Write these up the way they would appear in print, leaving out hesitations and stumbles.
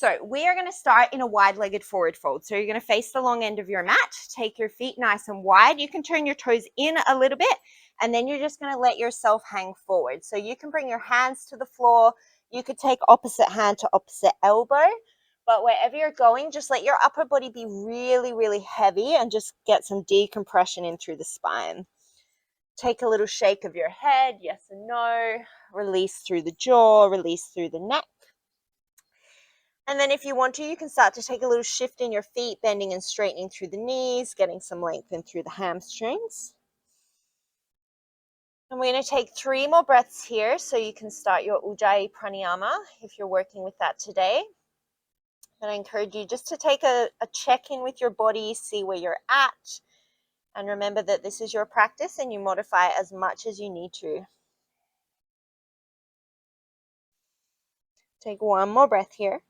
So we are going to start in a wide-legged forward fold. So you're going to face the long end of your mat, take your feet nice and wide. You can turn your toes in a little bit, and then you're just going to let yourself hang forward. So you can bring your hands to the floor. You could take opposite hand to opposite elbow, but wherever you're going, just let your upper body be really, really heavy and just get some decompression in through the spine. Take a little shake of your head, yes and no. Release through the jaw, release through the neck. And then if you want to, you can start to take a little shift in your feet, bending and straightening through the knees, getting some length in through the hamstrings. And we're going to take 3 more breaths here, so you can start your Ujjayi Pranayama if you're working with that today. And I encourage you just to take a check-in with your body, see where you're at. And remember that this is your practice and you modify it as much as you need to. Take 1 more breath here.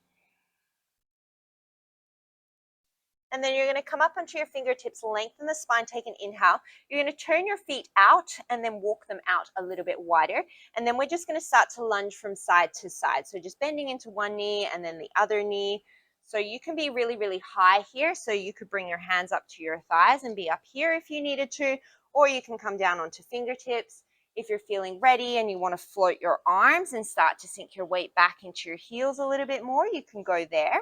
And then you're going to come up onto your fingertips, lengthen the spine, take an inhale. You're going to turn your feet out and then walk them out a little bit wider. And then we're just going to start to lunge from side to side. So just bending into one knee and then the other knee. So you can be really, really high here. So you could bring your hands up to your thighs and be up here if you needed to, or you can come down onto fingertips. If you're feeling ready and you want to float your arms and start to sink your weight back into your heels a little bit more, you can go there.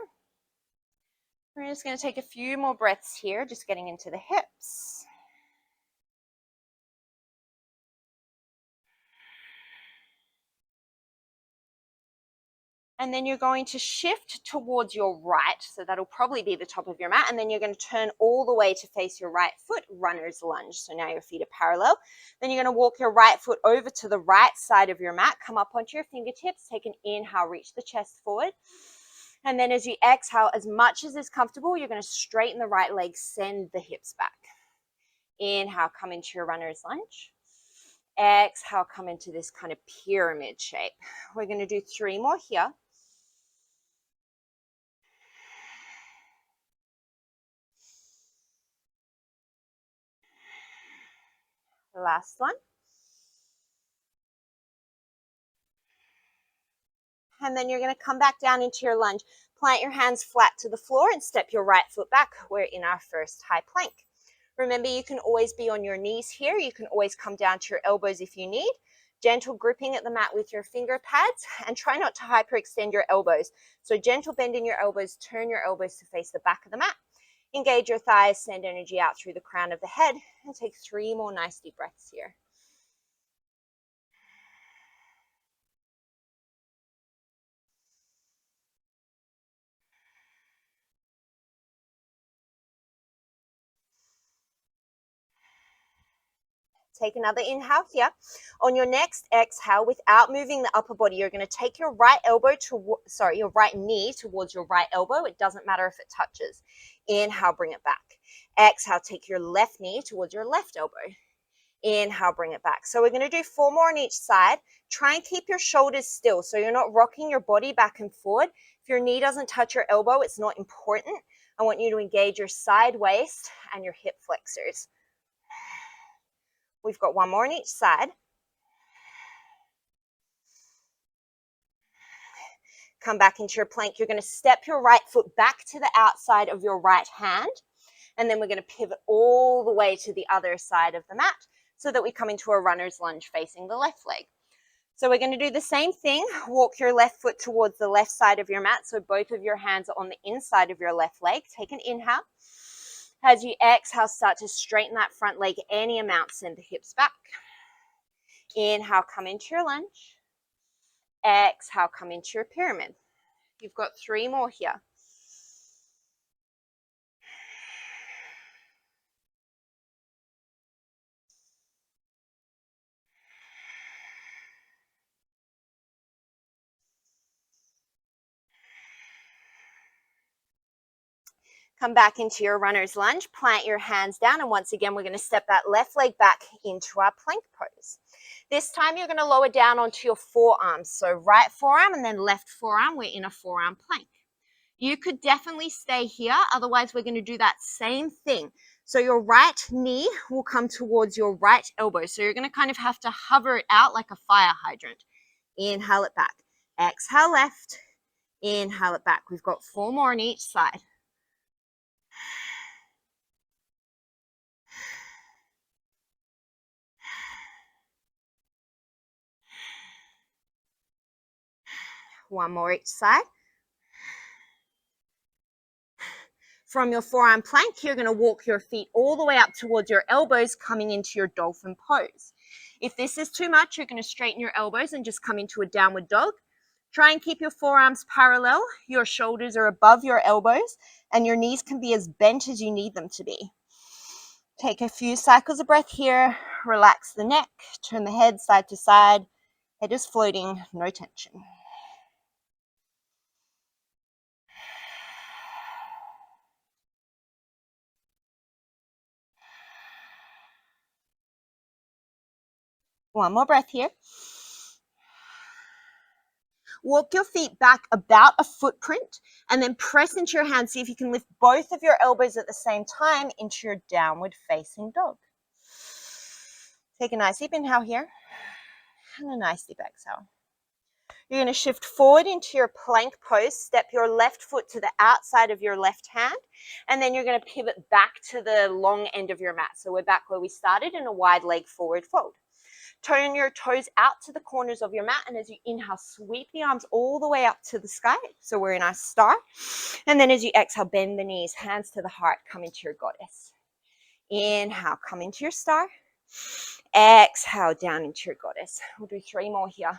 We're just going to take a few more breaths here, just getting into the hips. And then you're going to shift towards your right. So that'll probably be the top of your mat. And then you're going to turn all the way to face your right foot, runner's lunge. So now your feet are parallel. Then you're going to walk your right foot over to the right side of your mat. Come up onto your fingertips. Take an inhale, reach the chest forward. And then as you exhale, as much as is comfortable, you're going to straighten the right leg, send the hips back. Inhale, come into your runner's lunge. Exhale, come into this kind of pyramid shape. We're going to do 3 more here. The last one. And then you're going to come back down into your lunge. Plant your hands flat to the floor and step your right foot back. We're in our first high plank. Remember, you can always be on your knees here. You can always come down to your elbows if you need. Gentle gripping at the mat with your finger pads, and try not to hyperextend your elbows. So gentle bend in your elbows, turn your elbows to face the back of the mat. Engage your thighs, send energy out through the crown of the head, and take 3 more nice deep breaths here. Take another inhale here. On your next exhale, without moving the upper body, you're going to take your right knee towards your right elbow. It doesn't matter if it touches. Inhale, bring it back. Exhale, take your left knee towards your left elbow. Inhale, bring it back. So we're going to do 4 more on each side. Try and keep your shoulders still so you're not rocking your body back and forward. If your knee doesn't touch your elbow, it's not important. I want you to engage your side waist and your hip flexors. We've got 1 more on each side. Come back into your plank. You're going to step your right foot back to the outside of your right hand. And then we're going to pivot all the way to the other side of the mat so that we come into a runner's lunge facing the left leg. So we're going to do the same thing. Walk your left foot towards the left side of your mat. So both of your hands are on the inside of your left leg. Take an inhale. As you exhale, start to straighten that front leg any amount. Send the hips back. Inhale, come into your lunge. Exhale, come into your pyramid. You've got 3 more here. Come back into your runner's lunge, plant your hands down, and once again, we're going to step that left leg back into our plank pose. This time, you're going to lower down onto your forearms. So right forearm and then left forearm, we're in a forearm plank. You could definitely stay here. Otherwise, we're going to do that same thing. So your right knee will come towards your right elbow. So you're going to kind of have to hover it out like a fire hydrant. Inhale it back. Exhale left. Inhale it back. We've got 4 more on each side. One more each side. From your forearm plank, you're going to walk your feet all the way up towards your elbows, coming into your dolphin pose. If this is too much, you're going to straighten your elbows and just come into a downward dog. Try and keep your forearms parallel. Your shoulders are above your elbows, and your knees can be as bent as you need them to be. Take a few cycles of breath here. Relax the neck. Turn the head side to side. Head is floating, no tension. One more breath here. Walk your feet back about a footprint and then press into your hands. See if you can lift both of your elbows at the same time into your downward facing dog. Take a nice deep inhale here and a nice deep exhale. You're going to shift forward into your plank pose. Step your left foot to the outside of your left hand, and then you're going to pivot back to the long end of your mat. So we're back where we started in a wide leg forward fold. Turn your toes out to the corners of your mat, and as you inhale, sweep the arms all the way up to the sky. So we're in our star. And then as you exhale, bend the knees, hands to the heart, come into your goddess. Inhale, come into your star. Exhale, down into your goddess. We'll do 3 more here.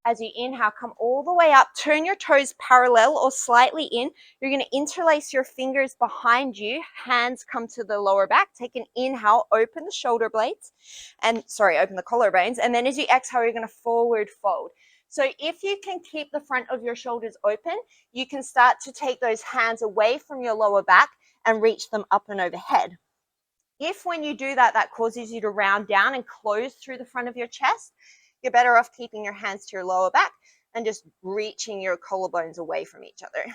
As you inhale, come all the way up. Turn your toes parallel or slightly in. You're going to interlace your fingers behind you. Hands come to the lower back. Take an inhale, open the shoulder blades, open the collarbones. And then as you exhale, you're going to forward fold. So if you can keep the front of your shoulders open, you can start to take those hands away from your lower back and reach them up and overhead. If when you do that, that causes you to round down and close through the front of your chest, you're better off keeping your hands to your lower back and just reaching your collarbones away from each other.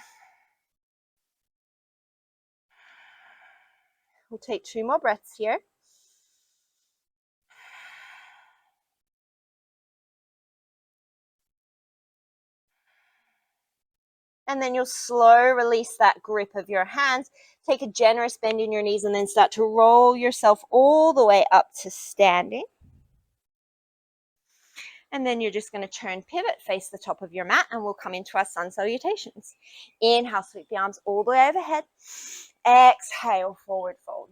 We'll take 2 more breaths here. And then you'll slow release that grip of your hands. Take a generous bend in your knees and then start to roll yourself all the way up to standing. And then you're just going to turn, pivot, face the top of your mat, and we'll come into our sun salutations. Inhale, sweep the arms all the way overhead. Exhale, forward fold.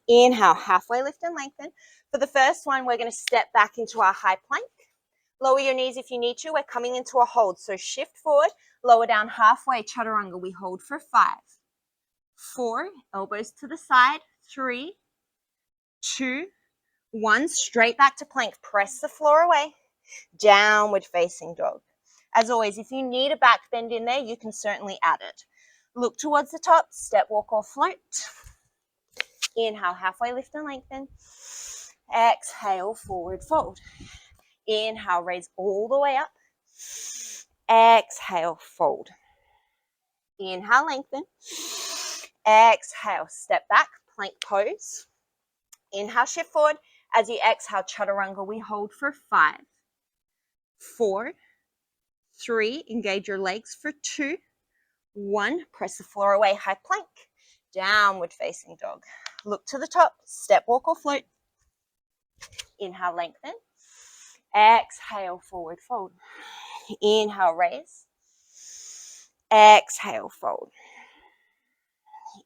Inhale, halfway lift and lengthen. For the first one, we're going to step back into our high plank. Lower your knees if you need to. We're coming into a hold. So shift forward, lower down halfway, chaturanga. We hold for 5, 4, elbows to the side, 3, 2, 1. Straight back to plank. Press the floor away. Downward facing dog. As always, if you need a back bend in there, you can certainly add it. Look towards the top, step, walk, or float. Inhale, halfway lift and lengthen. Exhale, forward fold. Inhale, raise all the way up. Exhale, fold. Inhale, lengthen. Exhale, step back, plank pose. Inhale, shift forward. As you exhale, chaturanga, we hold for 5, 4, 3, engage your legs for 2, 1, press the floor away, high plank, downward facing dog. Look to the top, step, walk, or float. Inhale, lengthen. Exhale, forward fold. Inhale, raise. Exhale, fold.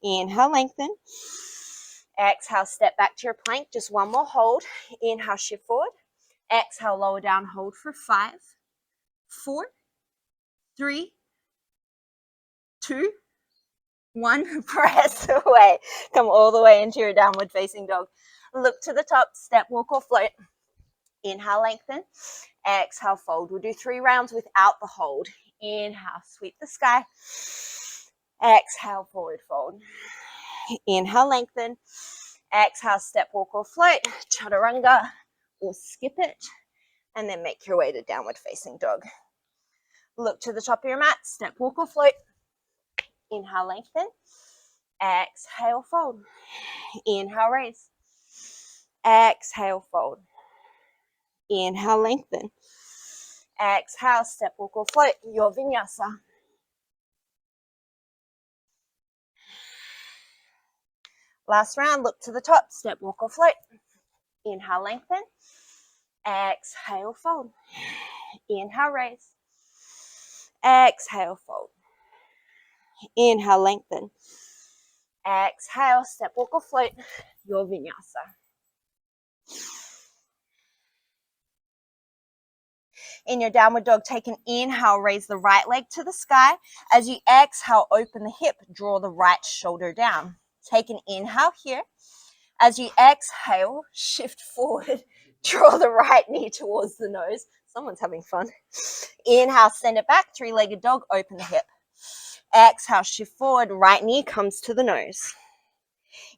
Inhale, lengthen. Exhale, step back to your plank. Just 1 more hold. Inhale, shift forward. Exhale, lower down, hold for 5, 4, 3, 2, 1. Press away. Come all the way into your downward facing dog. Look to the top, step, walk, or float. Inhale, lengthen. Exhale, fold. We'll do 3 rounds without the hold. Inhale, sweep the sky. Exhale, forward fold. Inhale, lengthen. Exhale, step, walk, or float. Chaturanga, or skip it. And then make your way to downward facing dog. Look to the top of your mat, step, walk, or float. Inhale, lengthen. Exhale, fold. Inhale, raise. Exhale, fold. Inhale, lengthen. Exhale, step, walk, or float. Your vinyasa. Last round, look to the top. Step, walk, or float. Inhale, lengthen. Exhale, fold. Inhale, raise. Exhale, fold. Inhale, lengthen. Exhale, step, walk, or float. Your vinyasa. In your downward dog, take an inhale, raise the right leg to the sky. As you exhale, open the hip, draw the right shoulder down. Take an inhale here. As you exhale, shift forward, draw the right knee towards the nose. Someone's having fun. Inhale, send it back, three-legged dog, open the hip. Exhale, shift forward, right knee comes to the nose.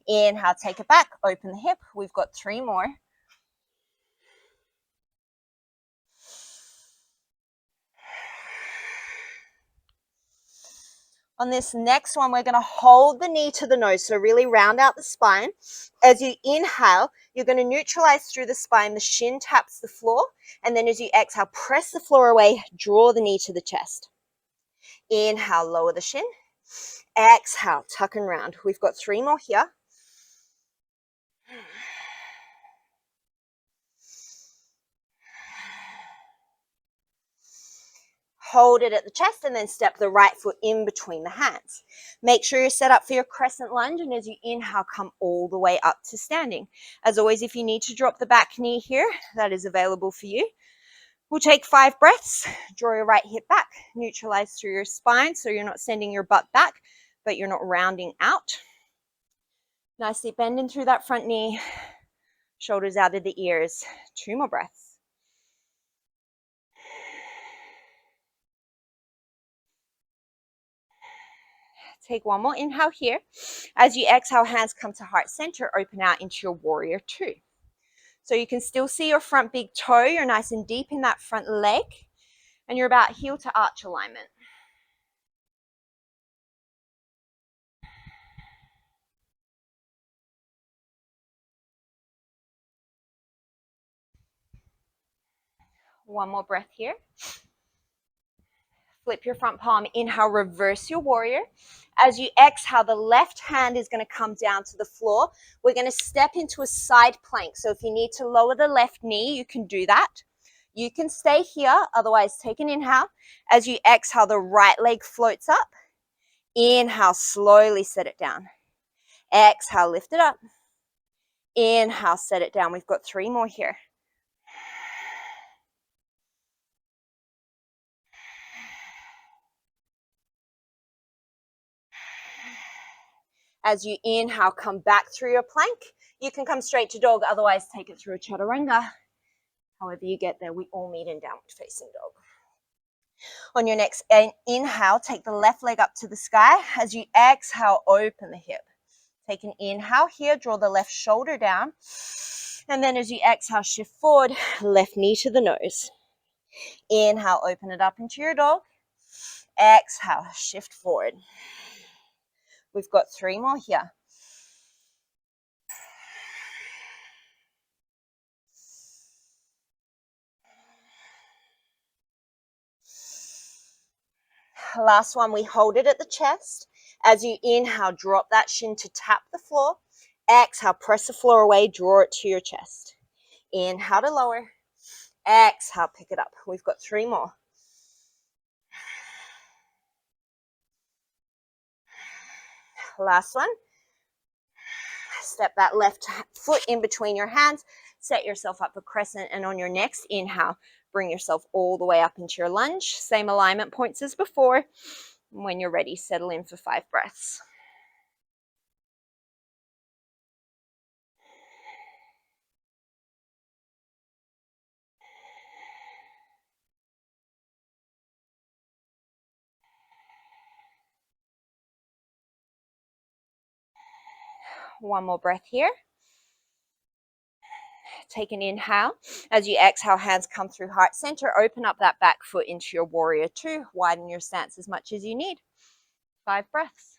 Inhale, take it back, open the hip. We've got 3 more. On this next one, we're going to hold the knee to the nose, so really round out the spine. As you inhale, you're going to neutralize through the spine. The shin taps the floor, and then as you exhale, press the floor away, draw the knee to the chest. Inhale, lower the shin. Exhale, tuck and round. We've got 3 more here. Hold it at the chest and then step the right foot in between the hands. Make sure you're set up for your crescent lunge, and as you inhale, come all the way up to standing. As always, if you need to drop the back knee here, that is available for you. We'll take 5 breaths. Draw your right hip back, neutralize through your spine so you're not sending your butt back, but you're not rounding out. Nicely bending through that front knee, shoulders out of the ears. 2 more breaths. Take 1 more inhale here. As you exhale, hands come to heart center, open out into your warrior 2. So you can still see your front big toe. You're nice and deep in that front leg, and you're about heel to arch alignment. One more breath here. Flip your front palm, inhale, reverse your warrior. As you exhale, the left hand is going to come down to the floor. We're going to step into a side plank. So if you need to lower the left knee, you can do that. You can stay here, otherwise take an inhale. As you exhale, the right leg floats up. Inhale, slowly set it down. Exhale, lift it up. Inhale, set it down. We've got 3 more here. As you inhale, come back through your plank. You can come straight to dog, otherwise take it through a chaturanga. However you get there, we all meet in downward facing dog. On your next inhale, take the left leg up to the sky. As you exhale, open the hip. Take an inhale here, draw the left shoulder down. And then as you exhale, shift forward, left knee to the nose. Inhale, open it up into your dog. Exhale, shift forward. We've got 3 more here. Last one, we hold it at the chest. As you inhale, drop that shin to tap the floor. Exhale, press the floor away, draw it to your chest. Inhale to lower. Exhale, pick it up. We've got 3 more. Last one. Step that left foot in between your hands. Set yourself up for crescent, and on your next inhale, bring yourself all the way up into your lunge. Same alignment points as before. When you're ready, settle in for 5 breaths. One more breath here. Take an inhale. As you exhale, hands come through heart center. Open up that back foot into your warrior 2. Widen your stance as much as you need. 5 breaths.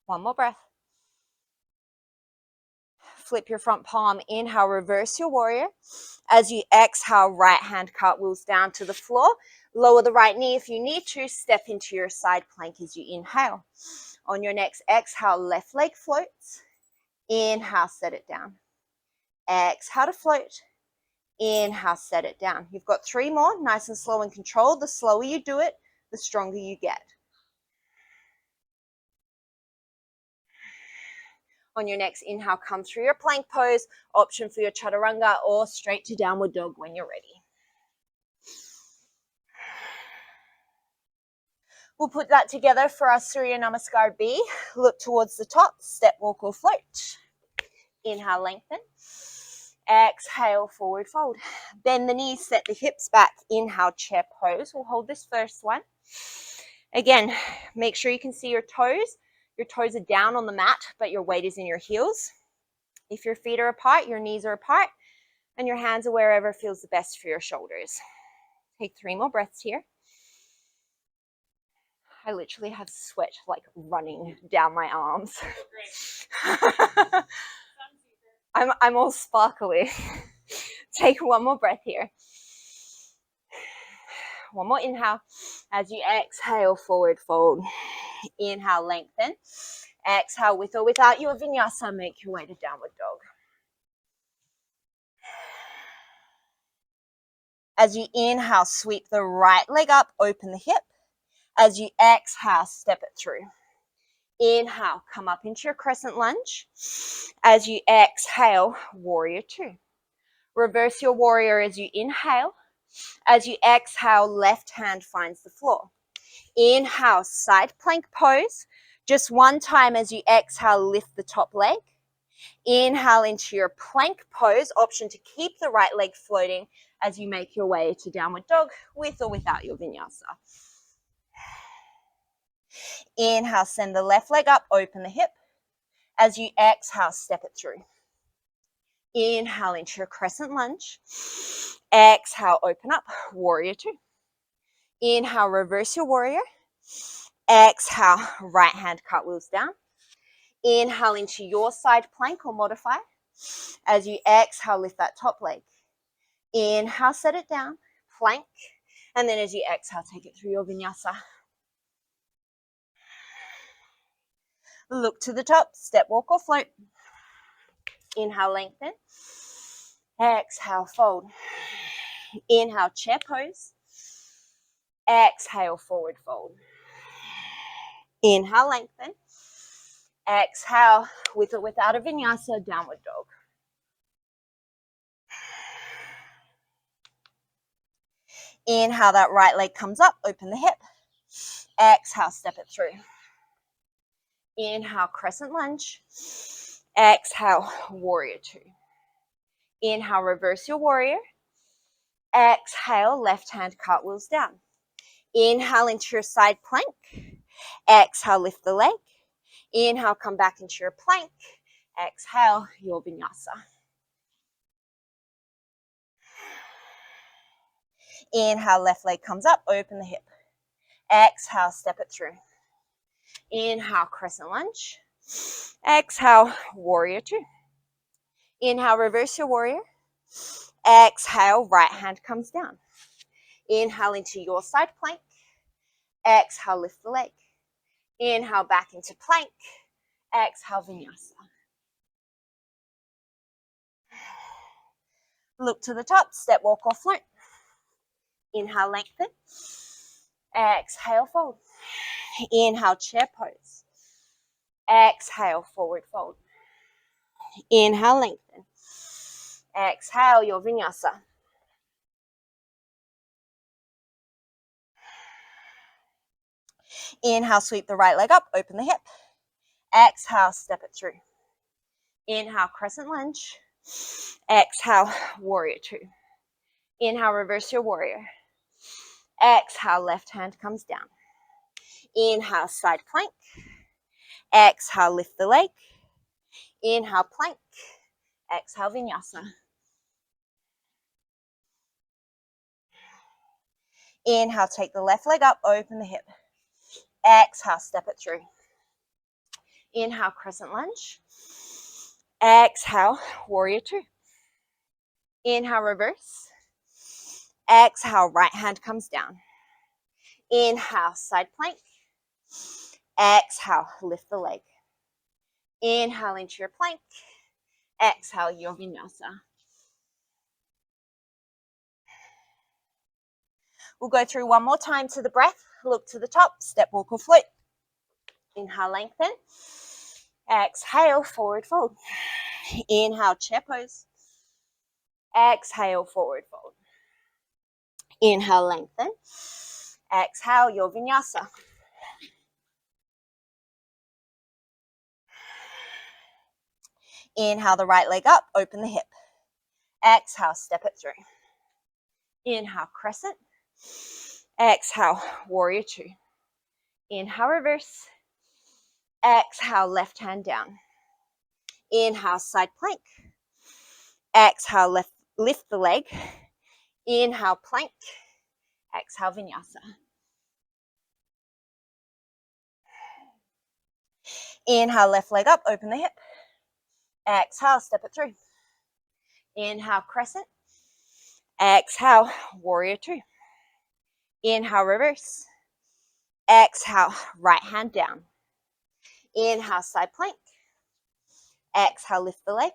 One more breath. Flip your front palm, inhale, reverse your warrior. As you exhale, right hand cartwheels down to the floor. Lower the right knee if you need to. Step into your side plank as you inhale. On your next exhale, left leg floats. Inhale, set it down. Exhale to float. Inhale, set it down. You've got 3 more, nice and slow and controlled. The slower you do it, the stronger you get. On your next inhale, come through your plank pose, option for your chaturanga or straight to downward dog when you're ready. We'll put that together for our Surya Namaskar B. Look towards the top, step, walk or float. Inhale, lengthen. Exhale, forward fold. Bend the knees, set the hips back. Inhale, chair pose. We'll hold this first one. Again, make sure you can see your toes. Your toes are down on the mat, but your weight is in your heels. If your feet are apart, your knees are apart, and your hands are wherever feels the best for your shoulders. Take 3 more breaths here. I literally have sweat like running down my arms. I'm all sparkly. Take 1 more breath here. 1 more inhale. As you exhale, forward fold. Inhale, lengthen. Exhale, with or without your vinyasa, make your way to downward dog. As you inhale, sweep the right leg up, open the hip. As you exhale, step it through. Inhale, come up into your crescent lunge. As you exhale, warrior 2. Reverse your warrior as you inhale. As you exhale, left hand finds the floor. Inhale, side plank pose. Just 1 time as you exhale, lift the top leg. Inhale into your plank pose, option to keep the right leg floating as you make your way to downward dog with or without your vinyasa. Inhale, send the left leg up, open the hip. As you exhale, step it through. Inhale into your crescent lunge. Exhale, open up, warrior 2. Inhale, reverse your warrior. Exhale, right hand cartwheels down. Inhale into your side plank or modify. As you exhale, lift that top leg. Inhale, set it down, plank. And then as you exhale, take it through your vinyasa. Look to the top, step, walk or float. Inhale, lengthen. Exhale, fold. Inhale, chair pose. Exhale, forward fold. Inhale, lengthen. Exhale, with or without a vinyasa, downward dog. Inhale, that right leg comes up, open the hip. Exhale, step it through. Inhale, crescent lunge. Exhale, warrior 2. Inhale, reverse your warrior. Exhale, left hand cartwheels down. Inhale into your side plank. Exhale, lift the leg. Inhale, come back into your plank. Exhale, your vinyasa. Inhale, left leg comes up, open the hip. Exhale, step it through. Inhale, crescent lunge. Exhale, warrior 2. Inhale, reverse your warrior. Exhale, right hand comes down. Inhale into your side plank. Exhale, lift the leg. Inhale, back into plank. Exhale, vinyasa. Look to the top, step, walk or float. Inhale, lengthen. Exhale, fold. Inhale, chair pose. Exhale, forward fold. Inhale, lengthen. Exhale, your vinyasa. Inhale, sweep the right leg up, open the hip. Exhale, step it through. Inhale, crescent lunge. Exhale, warrior 2. Inhale, reverse your warrior. Exhale, left hand comes down. Inhale, side plank. Exhale, lift the leg. Inhale, plank. Exhale, vinyasa. Inhale, take the left leg up, open the hip. Exhale, step it through. Inhale, crescent lunge. Exhale, warrior two. Inhale, reverse. Exhale, right hand comes down. Inhale, side plank. Exhale, lift the leg. Inhale into your plank. Exhale, your vinyasa. We'll go through one more time to the breath. Look to the top, step, walk, or float. Inhale, lengthen. Exhale, forward fold. Inhale, chair pose. Exhale, forward fold. Inhale, lengthen. Exhale, your vinyasa. Inhale the right leg up, open the hip. Exhale, step it through. Inhale, crescent. Exhale, warrior two. Inhale, reverse. Exhale, left hand down. Inhale, side plank. Exhale, lift the leg. Inhale, plank. Exhale, vinyasa. Inhale, left leg up, open the hip. Exhale, step it through. Inhale, crescent. Exhale, warrior two. Inhale, reverse. Exhale, right hand down. Inhale, side plank. Exhale, lift the leg.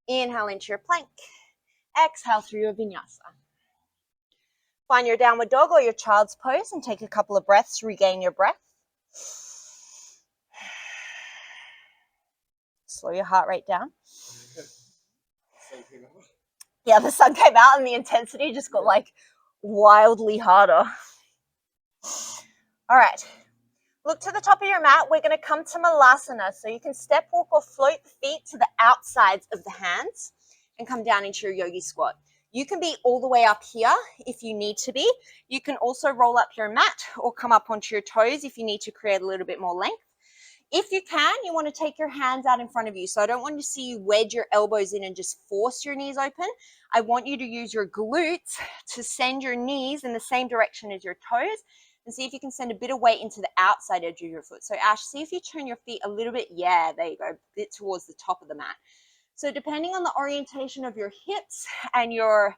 Inhale into your plank. Exhale through your vinyasa. Find your downward dog or your child's pose and take a couple of breaths to regain your breath. Slow your heart rate down. Yeah, the sun came out and the intensity just got like wildly harder. All right. Look to the top of your mat. We're going to come to Malasana. So you can step, walk, or float the feet to the outsides of the hands and come down into your yogi squat. You can be all the way up here if you need to be. You can also roll up your mat or come up onto your toes if you need to create a little bit more length. If you can, you want to take your hands out in front of you. So I don't want to see you wedge your elbows in and just force your knees open. I want you to use your glutes to send your knees in the same direction as your toes and see if you can send a bit of weight into the outside edge of your foot. So Ash, see if you turn your feet a little bit. Yeah, there you go, a bit towards the top of the mat. So depending on the orientation of your hips and your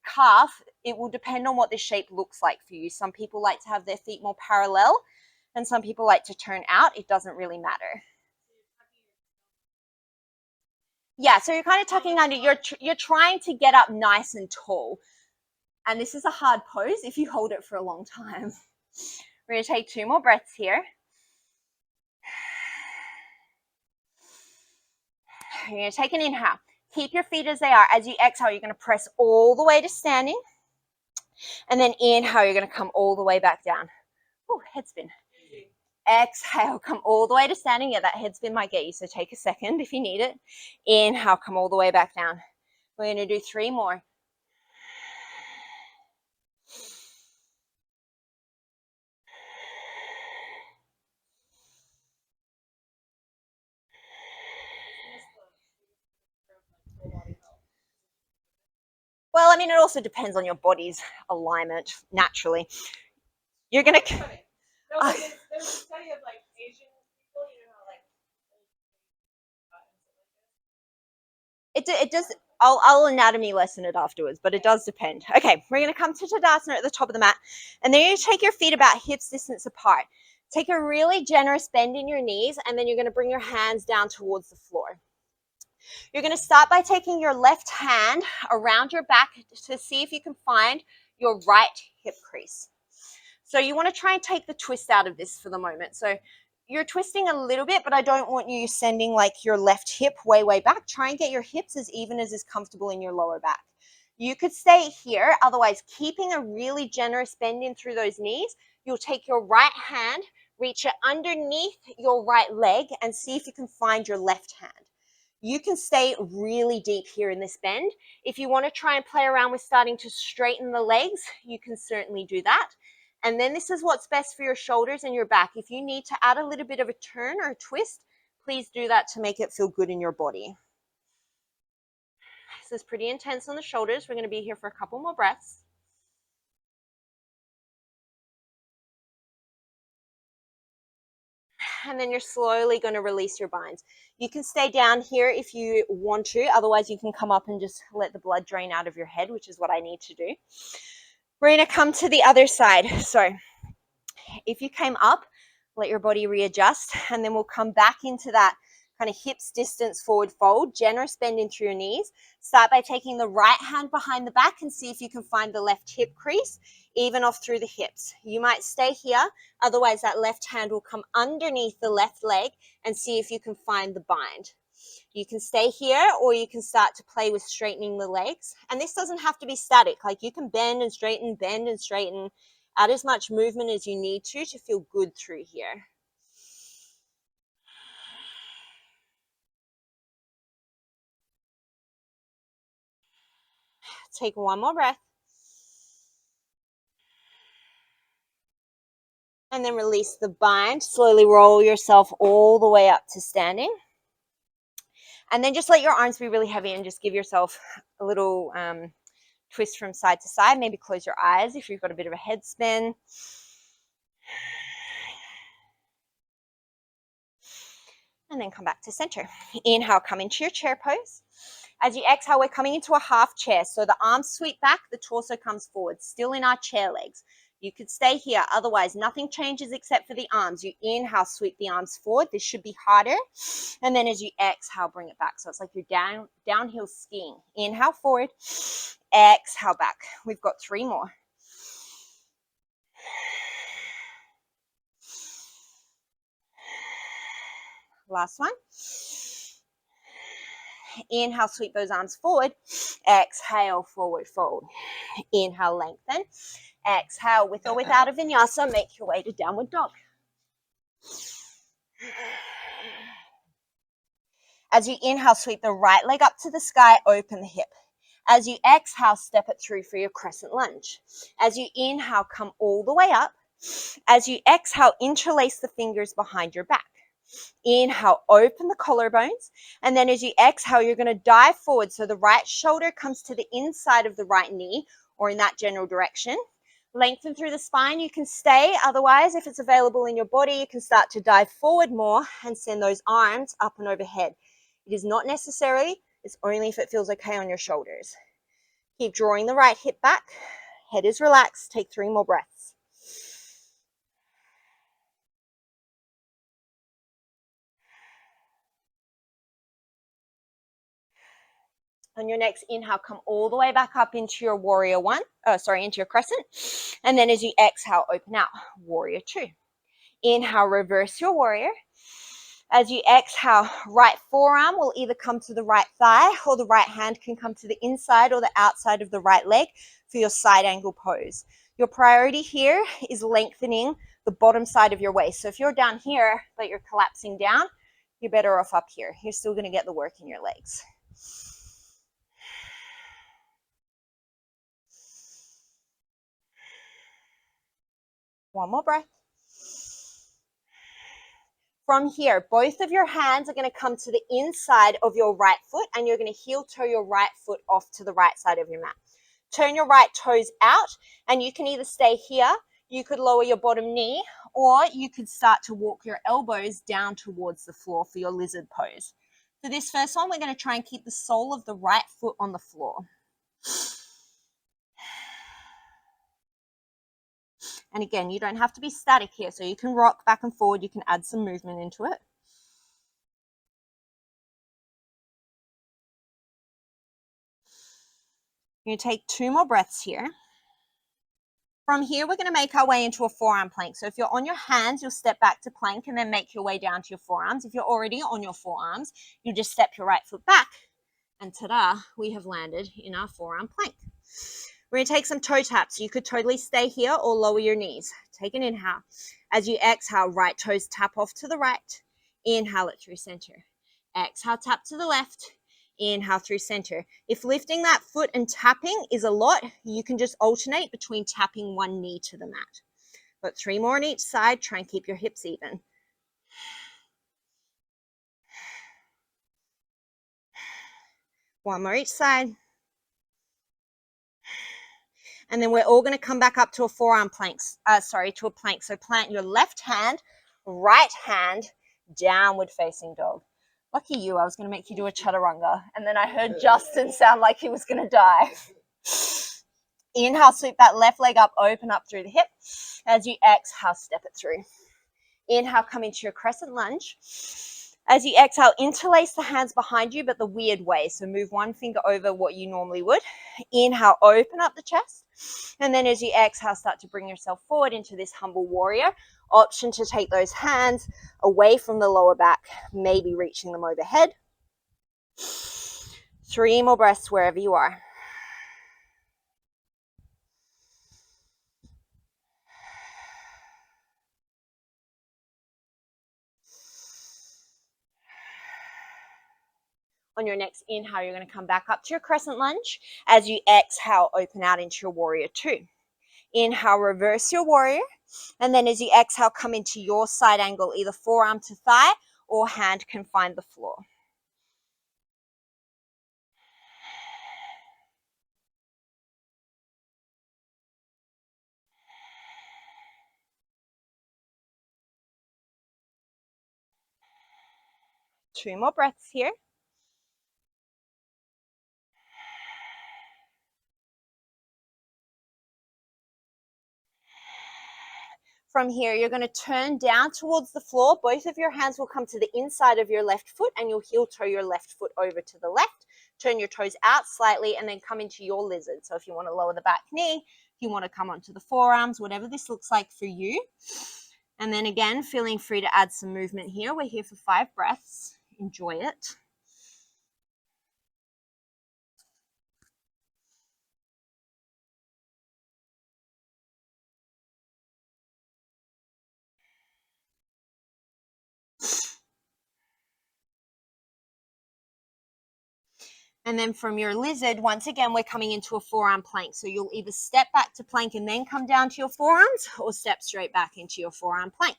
calf, it will depend on what this shape looks like for you. Some people like to have their feet more parallel and some people like to turn out. It doesn't really matter. Yeah, so you're kind of tucking under. You're trying to get up nice and tall. And this is a hard pose if you hold it for a long time. We're going to take 2 more breaths here. You're going to take an inhale. Keep your feet as they are. As you exhale, you're going to press all the way to standing. And then inhale, you're going to come all the way back down. Ooh, head spin. Exhale, come all the way to standing. Yeah, that head spin might get you, so take a second if you need it. Inhale, come all the way back down. We're going to do 3 more. Well, I mean, it also depends on your body's alignment, naturally. You're going to... There's a study of like Asian people, you know, like it does. I'll anatomy lesson it afterwards, but it does depend. Okay, we're going to come to Tadasana at the top of the mat, and then you take your feet about hips distance apart. Take a really generous bend in your knees, and then you're going to bring your hands down towards the floor. You're going to start by taking your left hand around your back to see if you can find your right hip crease. So you want to try and take the twist out of this for the moment. So you're twisting a little bit, but I don't want you sending like your left hip way, way back. Try and get your hips as even as is comfortable in your lower back. You could stay here. Otherwise, keeping a really generous bend in through those knees, you'll take your right hand, reach it underneath your right leg and see if you can find your left hand. You can stay really deep here in this bend. If you want to try and play around with starting to straighten the legs, you can certainly do that. And then this is what's best for your shoulders and your back. If you need to add a little bit of a turn or a twist, please do that to make it feel good in your body. This is pretty intense on the shoulders. We're going to be here for a couple more breaths. And then you're slowly going to release your binds. You can stay down here if you want to. Otherwise, you can come up and just let the blood drain out of your head, which is what I need to do. We're going to come to the other side. So if you came up, let your body readjust, and then we'll come back into that kind of hips distance forward fold, generous bend into your knees. Start by taking the right hand behind the back and see if you can find the left hip crease, even off through the hips. You might stay here, otherwise that left hand will come underneath the left leg and see if you can find the bind. You can stay here, or you can start to play with straightening the legs. And this doesn't have to be static. Like, you can bend and straighten, add as much movement as you need to feel good through here. Take one more breath. And then release the bind. Slowly roll yourself all the way up to standing. And then just let your arms be really heavy and just give yourself a little twist from side to side. Maybe close your eyes if you've got a bit of a head spin. And then come back to center. Inhale, come into your chair pose. As you exhale, we're coming into a half chair. So the arms sweep back, the torso comes forward, still in our chair legs. You could stay here. Otherwise, nothing changes except for the arms. You inhale, sweep the arms forward. This should be harder. And then as you exhale, bring it back. So it's like you're downhill skiing. Inhale forward, exhale back. We've got 3 more. Last one. Inhale, sweep those arms forward. Exhale, forward fold. Inhale, lengthen. Exhale, with or without a vinyasa, make your way to downward dog. As you inhale, sweep the right leg up to the sky, open the hip. As you exhale, step it through for your crescent lunge. As you inhale, come all the way up. As you exhale, interlace the fingers behind your back. Inhale, open the collarbones. And then as you exhale, you're going to dive forward. So the right shoulder comes to the inside of the right knee, or in that general direction. Lengthen through the spine. You can stay. Otherwise, if it's available in your body, you can start to dive forward more and send those arms up and overhead. It is not necessary. It's only if it feels okay on your shoulders. Keep drawing the right hip back. Head is relaxed. Take 3 more breaths. On your next inhale, come all the way back up into your warrior one. Into your crescent. And then as you exhale, open out, warrior 2. Inhale, reverse your warrior. As you exhale, right forearm will either come to the right thigh, or the right hand can come to the inside or the outside of the right leg for your side angle pose. Your priority here is lengthening the bottom side of your waist. So if you're down here, but you're collapsing down, you're better off up here. You're still going to get the work in your legs. One more breath. From here, both of your hands are going to come to the inside of your right foot, and you're going to heel toe your right foot off to the right side of your mat. Turn your right toes out, and you can either stay here, you could lower your bottom knee, or you could start to walk your elbows down towards the floor for your lizard pose. For this first one, we're going to try and keep the sole of the right foot on the floor. And again, you don't have to be static here, so you can rock back and forward, you can add some movement into it. You're going to take 2 more breaths here. From here, we're going to make our way into a forearm plank. So if you're on your hands, you'll step back to plank and then make your way down to your forearms. If you're already on your forearms, you just step your right foot back. And ta-da, we have landed in our forearm plank. We're going to take some toe taps. You could totally stay here or lower your knees. Take an inhale. As you exhale, right toes tap off to the right. Inhale it through center. Exhale, tap to the left. Inhale through center. If lifting that foot and tapping is a lot, you can just alternate between tapping one knee to the mat. But 3 more on each side. Try and keep your hips even. One more each side. And then we're all going to come back up to a forearm plank. To a plank. So plant your left hand, right hand, downward facing dog. Lucky you, I was going to make you do a chaturanga. And then I heard Justin sound like he was going to die. Inhale, sweep that left leg up, open up through the hip. As you exhale, step it through. Inhale, come into your crescent lunge. As you exhale, interlace the hands behind you, but the weird way. So move one finger over what you normally would. Inhale, open up the chest. And then as you exhale, start to bring yourself forward into this humble warrior. Option to take those hands away from the lower back, maybe reaching them overhead. 3 more breaths wherever you are. On your next inhale, you're going to come back up to your crescent lunge. As you exhale, open out into your warrior 2. Inhale, reverse your warrior. And then as you exhale, come into your side angle, either forearm to thigh or hand can find the floor. Two more breaths here. From here, you're going to turn down towards the floor. Both of your hands will come to the inside of your left foot and you'll heel toe your left foot over to the left. Turn your toes out slightly and then come into your lizard. So if you want to lower the back knee, if you want to come onto the forearms, whatever this looks like for you. And then again, feeling free to add some movement here. We're here for 5 breaths. Enjoy it. And then from your lizard, once again, we're coming into a forearm plank. So you'll either step back to plank and then come down to your forearms or step straight back into your forearm plank.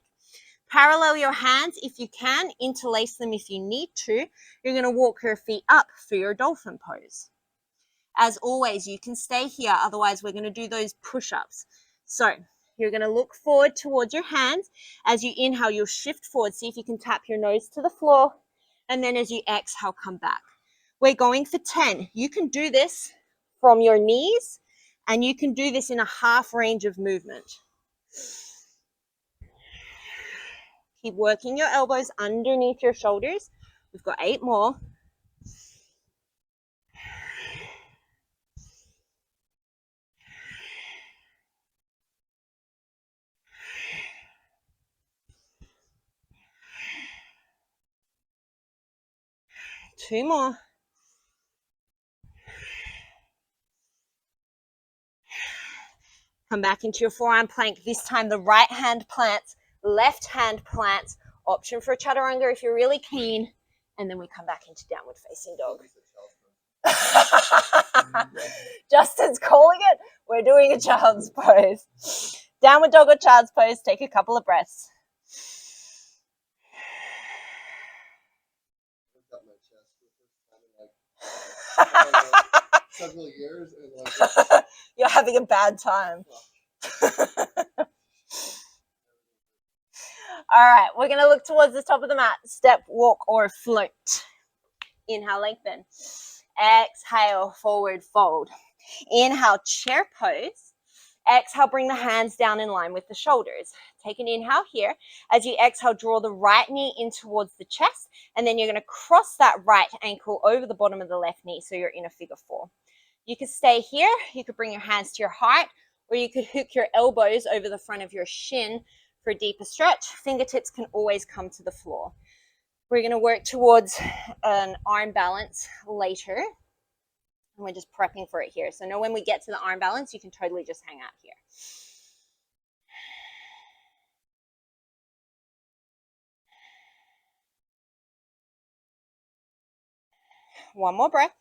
Parallel your hands if you can, interlace them if you need to. You're going to walk your feet up for your dolphin pose. As always, you can stay here, otherwise we're going to do those push-ups. So you're going to look forward towards your hands. As you inhale, you'll shift forward. See if you can tap your nose to the floor. And then as you exhale, come back. We're going for 10. You can do this from your knees, and you can do this in a half range of movement. Keep working your elbows underneath your shoulders. We've got 8 more. Two more. Come back into your forearm plank. This time the right hand plants, left hand plants. Option for chaturanga if you're really keen. And then we come back into downward facing dog. Justin's calling it. We're doing a child's pose. Downward dog or child's pose. Take a couple of breaths. Several years and like you're having a bad time. All right, we're going to look towards the top of the mat. Step, walk, or float. Inhale, lengthen. Exhale, forward fold. Inhale, chair pose. Exhale, bring the hands down in line with the shoulders. Take an inhale here. As you exhale, draw the right knee in towards the chest, and then you're going to cross that right ankle over the bottom of the left knee, so you're in a figure 4. You could stay here. You could bring your hands to your heart, or you could hook your elbows over the front of your shin for a deeper stretch. Fingertips can always come to the floor. We're going to work towards an arm balance later. And we're just prepping for it here. So know when we get to the arm balance, you can totally just hang out here. One more breath.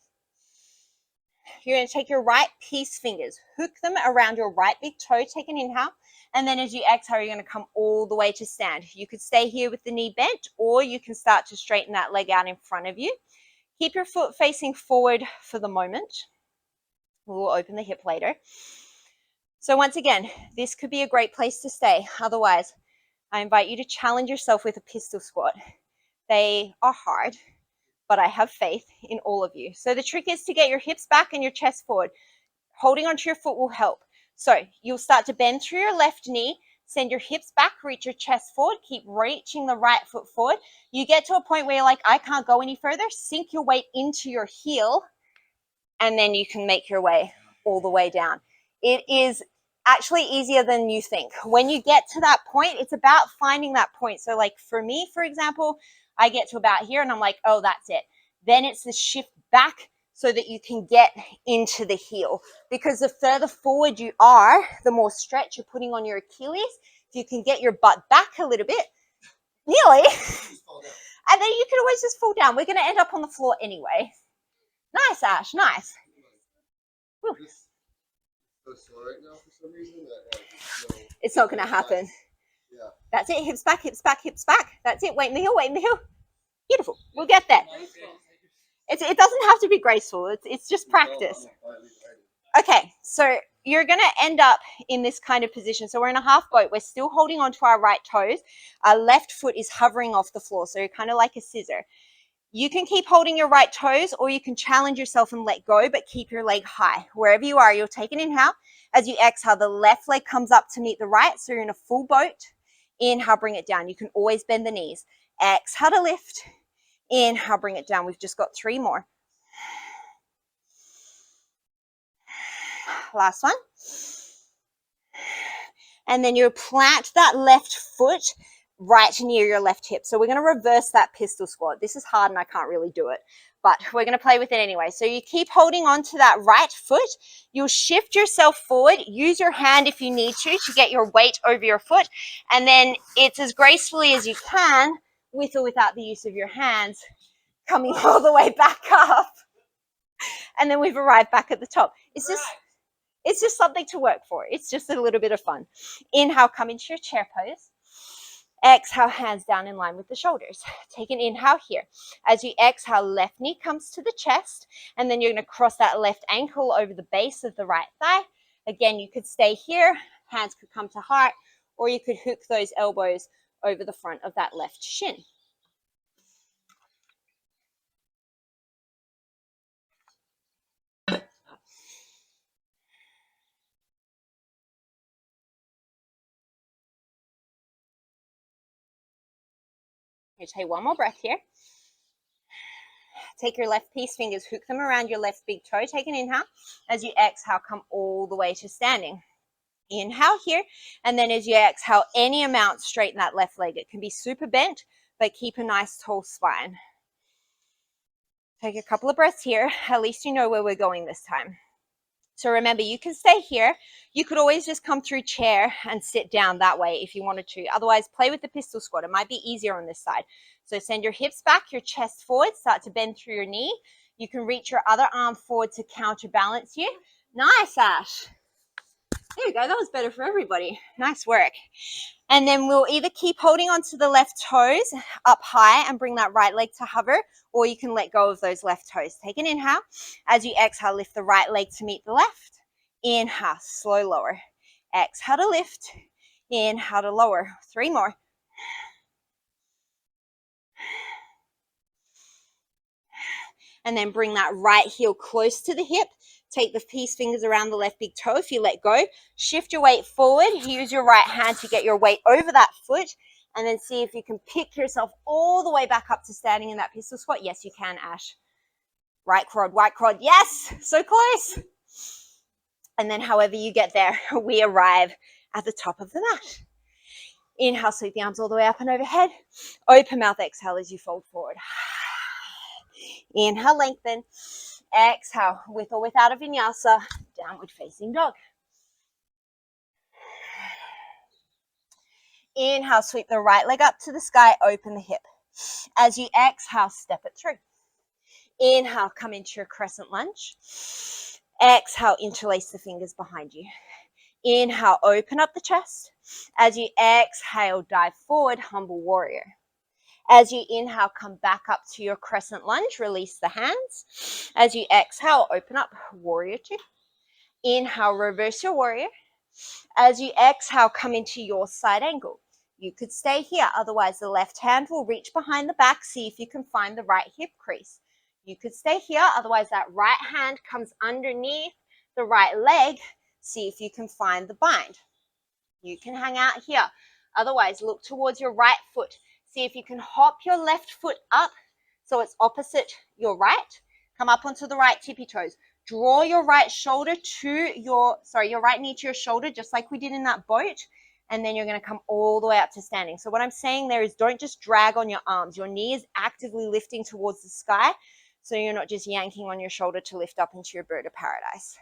You're going to take your right peace fingers, hook them around your right big toe, take an inhale, and then as you exhale, you're going to come all the way to stand. You could stay here with the knee bent, or you can start to straighten that leg out in front of you. Keep your foot facing forward for the moment. We'll open the hip later. So once again, this could be a great place to stay. Otherwise, I invite you to challenge yourself with a pistol squat. They are hard, but I have faith in all of you. So the trick is to get your hips back and your chest forward. Holding onto your foot will help. So you'll start to bend through your left knee, send your hips back, reach your chest forward, keep reaching the right foot forward. You get to a point where you're like, I can't go any further, sink your weight into your heel, and then you can make your way all the way down. It is actually easier than you think. When you get to that point, it's about finding that point. So like for me, for example, I get to about here and I'm like, oh, that's it. Then it's the shift back so that you can get into the heel. Because the further forward you are, the more stretch you're putting on your Achilles. If you can get your butt back a little bit, nearly, and then you can always just fall down. We're going to end up on the floor anyway. Nice, Ash, nice. This so sore right now for some reason that It's not going to happen. Yeah. That's it. Hips back, hips back, hips back. That's it. Weight in the heel, weight in the heel. Beautiful. We'll get there. It doesn't have to be graceful. It's just practice. Okay, so you're going to end up in this kind of position. So we're in a half boat. We're still holding onto our right toes. Our left foot is hovering off the floor. So you're kind of like a scissor. You can keep holding your right toes, or you can challenge yourself and let go, but keep your leg high. Wherever you are, you'll take an inhale. As you exhale, the left leg comes up to meet the right, so you're in a full boat. Inhale, bring it down. You can always bend the knees. Exhale to lift. Inhale, bring it down. We've just got 3 more. Last one. And then you plant that left foot right near your left hip. So we're going to reverse that pistol squat. This is hard and I can't really do it, but we're going to play with it anyway. So you keep holding on to that right foot. You'll shift yourself forward. Use your hand if you need to get your weight over your foot. And then it's as gracefully as you can, with or without the use of your hands, coming all the way back up. And then we've arrived back at the top. It's just something to work for. It's just a little bit of fun. Inhale, come into your chair pose. Exhale, hands down in line with the shoulders. Take an inhale here. As you exhale, left knee comes to the chest, and then you're going to cross that left ankle over the base of the right thigh. Again, you could stay here. Hands could come to heart, or you could hook those elbows over the front of that left shin. Here, take one more breath here. Take your left peace fingers, hook them around your left big toe. Take an inhale. As you exhale, come all the way to standing. Inhale here, and then as you exhale, any amount, straighten that left leg. It can be super bent, but keep a nice tall spine. Take a couple of breaths here. At least you know where we're going this time. So remember, you can stay here. You could always just come through chair and sit down that way if you wanted to. Otherwise, play with the pistol squat. It might be easier on this side. So send your hips back, your chest forward, start to bend through your knee. You can reach your other arm forward to counterbalance you. Nice, Ash. There you go. That was better for everybody. Nice work. And then we'll either keep holding onto the left toes up high and bring that right leg to hover, or you can let go of those left toes. Take an inhale. As you exhale, lift the right leg to meet the left. Inhale, slow lower. Exhale to lift. Inhale to lower. 3 more. And then bring that right heel close to the hip. Take the peace fingers around the left big toe. If you let go, shift your weight forward. Use your right hand to get your weight over that foot. And then see if you can pick yourself all the way back up to standing in that pistol squat. Yes, you can, Ash. Right quad, right quad. Yes, so close. And then however you get there, we arrive at the top of the mat. Inhale, sweep the arms all the way up and overhead. Open mouth, exhale as you fold forward. Inhale, lengthen. Exhale, with or without a vinyasa, downward facing dog. Inhale, sweep the right leg up to the sky, open the hip. As you exhale, step it through. Inhale, come into your crescent lunge. Exhale, interlace the fingers behind you. Inhale, open up the chest. As you exhale, dive forward, humble warrior. As you inhale, come back up to your crescent lunge, release the hands. As you exhale, open up, warrior two. Inhale, reverse your warrior. As you exhale, come into your side angle. You could stay here, otherwise the left hand will reach behind the back. See if you can find the right hip crease. You could stay here, otherwise that right hand comes underneath the right leg. See if you can find the bind. You can hang out here. Otherwise, look towards your right foot. See if you can hop your left foot up so it's opposite your right. Come up onto the right tippy toes. Draw your right shoulder to your right knee to your shoulder, just like we did in that boat. And then you're going to come all the way up to standing. So what I'm saying there is don't just drag on your arms. Your knee is actively lifting towards the sky. So you're not just yanking on your shoulder to lift up into your bird of paradise.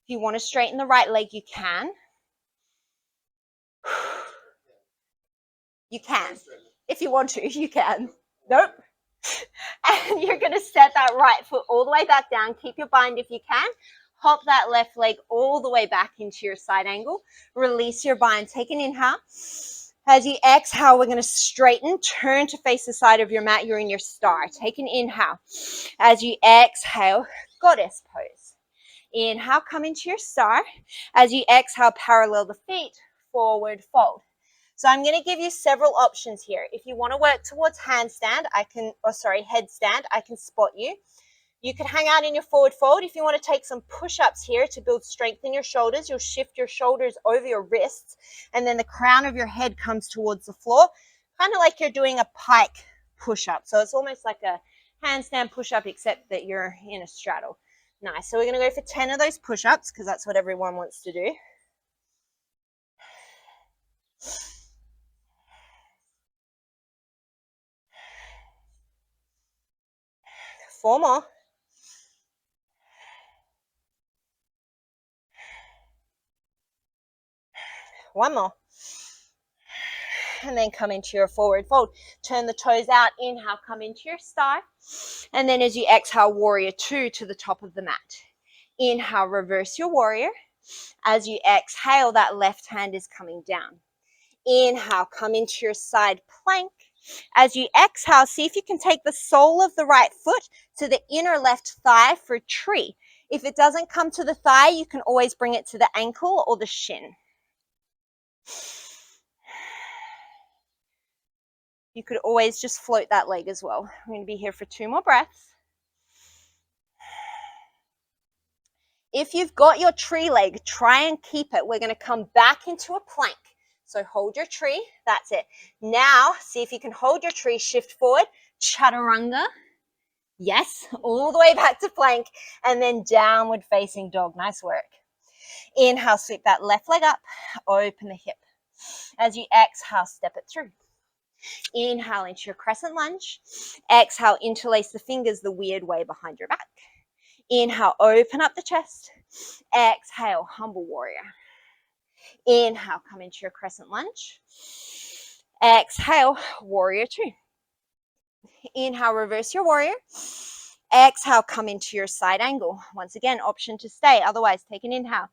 If you want to straighten the right leg, you can. You can. If you want to, you can. Nope. And you're going to set that right foot all the way back down. Keep your bind if you can. Hop that left leg all the way back into your side angle. Release your bind. Take an inhale. As you exhale, we're going to straighten. Turn to face the side of your mat. You're in your star. Take an inhale. As you exhale, goddess pose. Inhale, come into your star. As you exhale, parallel the feet. Forward fold. So I'm going to give you several options here. If you want to work towards headstand, I can spot you. You could hang out in your forward fold. If you want to take some push-ups here to build strength in your shoulders, you'll shift your shoulders over your wrists, and then the crown of your head comes towards the floor, kind of like you're doing a pike push-up. So it's almost like a handstand push-up, except that you're in a straddle. Nice. So we're going to go for 10 of those push-ups because that's what everyone wants to do. Four more. One more. And then come into your forward fold. Turn the toes out. Inhale, come into your star. And then as you exhale, warrior two to the top of the mat. Inhale, reverse your warrior. As you exhale, that left hand is coming down. Inhale, come into your side plank. As you exhale, see if you can take the sole of the right foot to the inner left thigh for tree. If it doesn't come to the thigh, you can always bring it to the ankle or the shin. You could always just float that leg as well. I'm going to be here for 2 more breaths. If you've got your tree leg, try and keep it. We're going to come back into a plank. So hold your tree. That's it. Now, see if you can hold your tree, shift forward, chaturanga. Yes, all the way back to plank, and then downward facing dog. Nice work. Inhale, sweep that left leg up, open the hip. As you exhale, step it through. Inhale into your crescent lunge. Exhale, interlace the fingers the weird way behind your back. Inhale, open up the chest. Exhale, humble warrior. Inhale, come into your crescent lunge. Exhale, warrior two. Inhale, reverse your warrior. Exhale, come into your side angle. Once again, option to stay. Otherwise, take an inhale.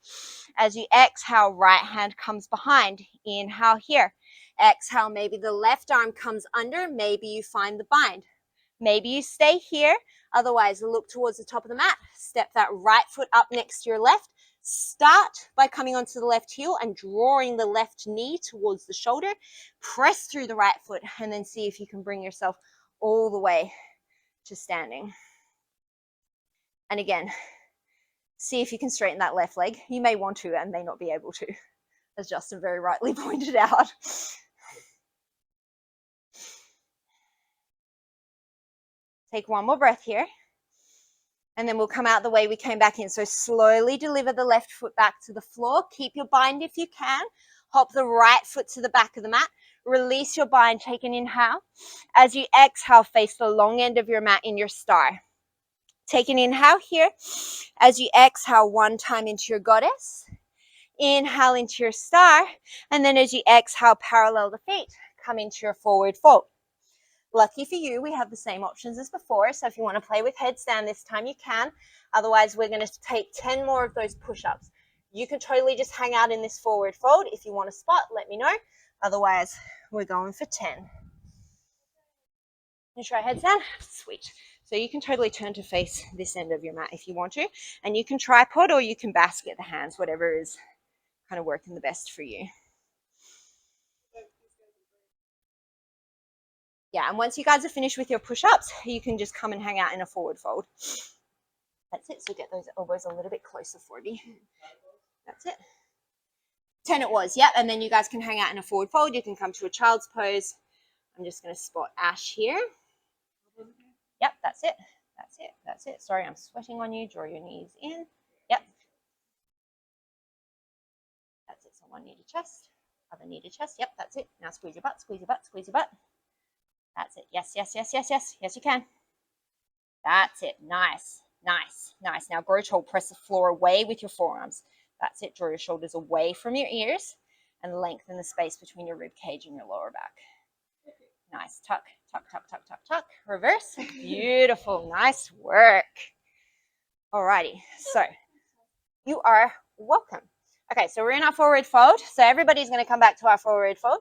As you exhale, right hand comes behind. Inhale here. Exhale, maybe the left arm comes under. Maybe you find the bind. Maybe you stay here. Otherwise, look towards the top of the mat. Step that right foot up next to your left. Start by coming onto the left heel and drawing the left knee towards the shoulder. Press through the right foot and then see if you can bring yourself all the way to standing. And again, see if you can straighten that left leg. You may want to and may not be able to, as Justin very rightly pointed out. Take one more breath here. And then we'll come out the way we came back in. So slowly deliver the left foot back to the floor. Keep your bind if you can. Hop the right foot to the back of the mat. Release your bind. Take an inhale. As you exhale, face the long end of your mat in your star. Take an inhale here. As you exhale, one time into your goddess. Inhale into your star. And then as you exhale, parallel the feet. Come into your forward fold. Lucky for you, we have the same options as before. So if you want to play with headstand this time, you can. Otherwise, we're going to take 10 more of those push-ups. You can totally just hang out in this forward fold. If you want a spot, let me know. Otherwise, we're going for 10. You try headstand? Sweet. So you can totally turn to face this end of your mat if you want to. And you can tripod or you can basket the hands, whatever is kind of working the best for you. Yeah, and once you guys are finished with your push-ups, you can just come and hang out in a forward fold. That's it. So get those elbows a little bit closer for me. That's it. 10 it was, yep. And then you guys can hang out in a forward fold. You can come to a child's pose. I'm just going to spot Ash here. Yep, that's it. That's it. That's it. Sorry, I'm sweating on you. Draw your knees in. Yep. That's it. So one knee to chest, other knee to chest. Yep, that's it. Now squeeze your butt, squeeze your butt, squeeze your butt. That's it. Yes, yes, yes, yes, yes. Yes, you can. That's it. Nice, nice, nice. Now grow tall. Press the floor away with your forearms. That's it. Draw your shoulders away from your ears and lengthen the space between your rib cage and your lower back. Nice. Tuck, tuck, tuck, tuck, tuck, tuck. Reverse. Beautiful. Nice work. Alrighty. So you are welcome. Okay, so we're in our forward fold. So everybody's going to come back to our forward fold.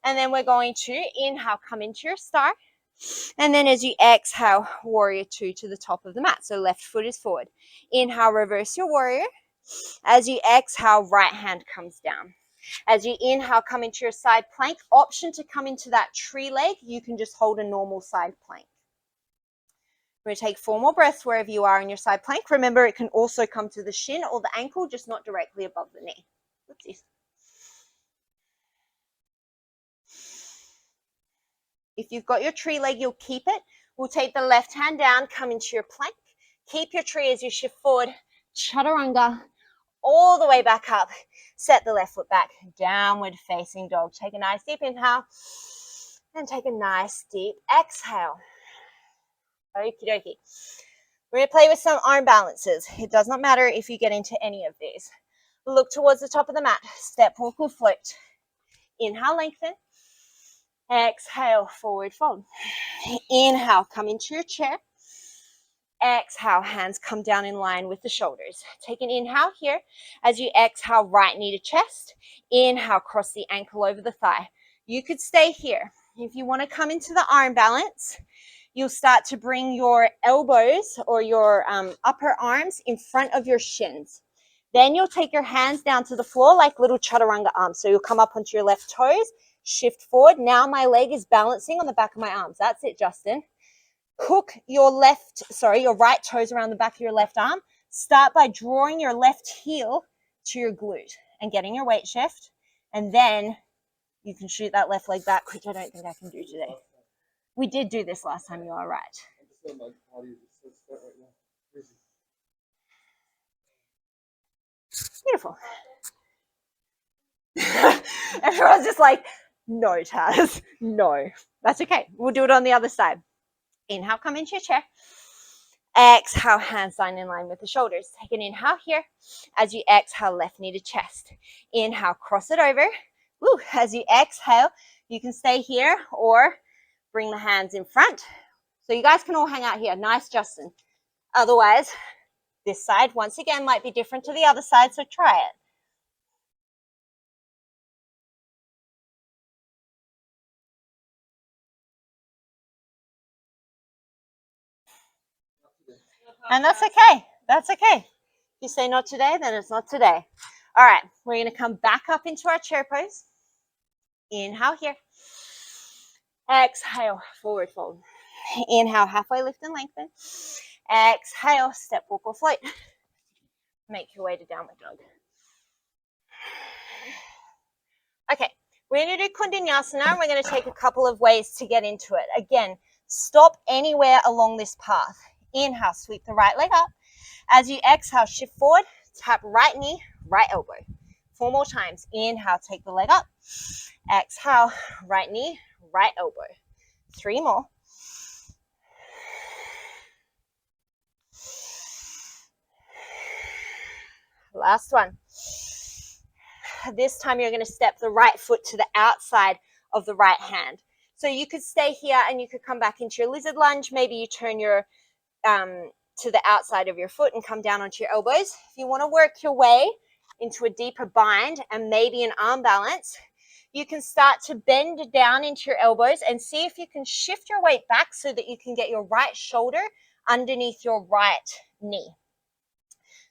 And then we're going to inhale, come into your star. And then as you exhale, warrior two to the top of the mat. So left foot is forward. Inhale, reverse your warrior. As you exhale, right hand comes down. As you inhale, come into your side plank. Option to come into that tree leg. You can just hold a normal side plank. We're going to take 4 more breaths wherever you are in your side plank. Remember, it can also come to the shin or the ankle, just not directly above the knee. Oopsies. If you've got your tree leg, you'll keep it. We'll take the left hand down, come into your plank. Keep your tree as you shift forward. Chaturanga, all the way back up. Set the left foot back. Downward facing dog. Take a nice deep inhale. And take a nice deep exhale. Okie dokie. We're going to play with some arm balances. It does not matter if you get into any of these. Look towards the top of the mat. Step, walk, or float. Inhale, lengthen. Exhale, forward fold. Inhale, come into your chair. Exhale, hands come down in line with the shoulders. Take an inhale here. As you exhale, right knee to chest. Inhale, cross the ankle over the thigh. You could stay here. If you want to come into the arm balance, you'll start to bring your elbows or your upper arms in front of your shins. Then you'll take your hands down to the floor like little chaturanga arms. So you'll come up onto your left toes, shift forward. Now my leg is balancing on the back of my arms. That's it, Justin. Hook your right toes around the back of your left arm. Start by drawing your left heel to your glute and getting your weight shift. And then you can shoot that left leg back, which I don't think I can do today. We did do this last time, you are right. Beautiful. Everyone's just like, no, Taz, no. That's okay. We'll do it on the other side. Inhale, come into your chair. Exhale, hands down in line with the shoulders. Take an inhale here. As you exhale, left knee to chest. Inhale, cross it over. Woo. As you exhale, you can stay here or bring the hands in front. So you guys can all hang out here. Nice, Justin. Otherwise, this side, once again, might be different to the other side, so try it. And that's okay. That's okay. If you say not today, then it's not today. All right, we're going to come back up into our chair pose. Inhale here. Exhale, forward fold. Inhale, halfway lift and lengthen. Exhale, step, walk, or float. Make your way to downward dog. Okay, we're going to do Kundinyasana, and we're going to take a couple of ways to get into it. Again, stop anywhere along this path. Inhale, sweep the right leg up. As you exhale, shift forward, tap right knee, right elbow. 4 more times. Inhale, take the leg up. Exhale, right knee, right elbow. 3 more. Last one. This time you're going to step the right foot to the outside of the right hand. So you could stay here and you could come back into your lizard lunge. Maybe you turn your to the outside of your foot and come down onto your elbows. If you want to work your way into a deeper bind and maybe an arm balance, you can start to bend down into your elbows and see if you can shift your weight back so that you can get your right shoulder underneath your right knee.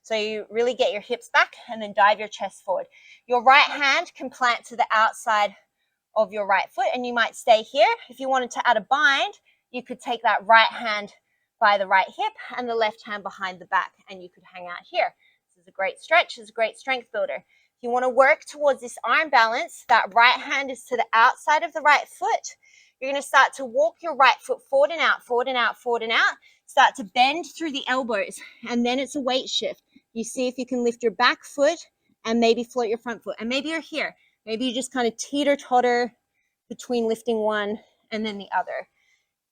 So you really get your hips back and then dive your chest forward. Your right hand can plant to the outside of your right foot and you might stay here. If you wanted to add a bind, you could take that right hand by the right hip and the left hand behind the back and you could hang out here. This is a great stretch. This is a great strength builder. If you want to work towards this arm balance, that right hand is to the outside of the right foot. You're going to start to walk your right foot forward and out, forward and out, forward and out. Start to bend through the elbows and then it's a weight shift. You see if you can lift your back foot and maybe float your front foot. And maybe you're here. Maybe you just kind of teeter-totter between lifting one and then the other.